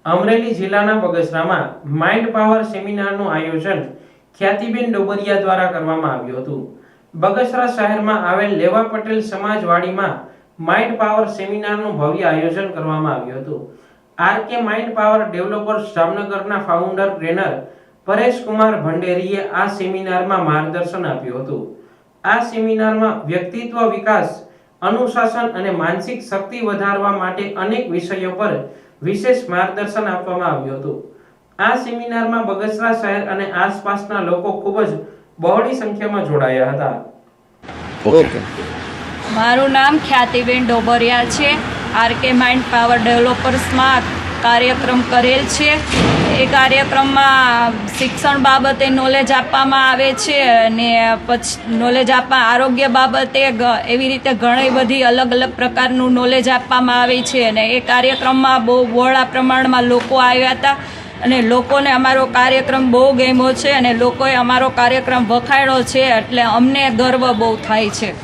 અમરેલી જિલ્લાના બગસરામાં mind power સેમિનારનું આયોજન ખ્યાતિબેન ડોબરિયા દ્વારા કરવામાં આવ્યું હતું। બગસરા શહેરમાં આવેલ લેવા પટેલ સમાજવાડીમાં માઇન્ડ પાવર સેમિનારનું ભવ્ય આયોજન કરવામાં આવ્યું હતું। આરકે માઇન્ડ પાવર ડેવલપર્સ જામનગરના ફાઉન્ડર ટ્રેનર પરેશકુમાર ભંડેરીએ આ સેમિનારમાં માર્ગદર્શન આપ્યું હતું। આ સેમિનારમાં વ્યક્તિત્વ વિકાસ, અનુશાસન અને માનસિક શક્તિ વધારવા માટે અનેક વિષયો પર વિશેષ માર્ગદર્શન આપવામાં આવ્યું હતું। આ સેમિનારમાં બગસરા શહેર અને આસપાસના લોકો ખૂબ જ બહોળી સંખ્યામાં જોડાયા હતા। ઓકે, મારું નામ ખ્યાતિબેન ડોબરિયા છે। આરકે માઇન્ડ પાવર ડેવલપર્સમાં કાર્યક્રમ કરેલ છે। એ કાર્યક્રમમાં શિક્ષણ બાબતે નોલેજ આપવામાં આવે છે અને પછી નોલેજ આરોગ્ય બાબતે એવી રીતે ઘણી બધી અલગ અલગ પ્રકારનું નોલેજ આપવામાં આવે છે। અને એ કાર્યક્રમમાં બહુ બહોળા પ્રમાણમાં લોકો આવ્યા હતા અને લોકોને અમારો કાર્યક્રમ બહુ ગમ્યો છે અને લોકોએ અમારો કાર્યક્રમ વખાણ્યો છે, એટલે અમને ગર્વ બહુ થાય છે।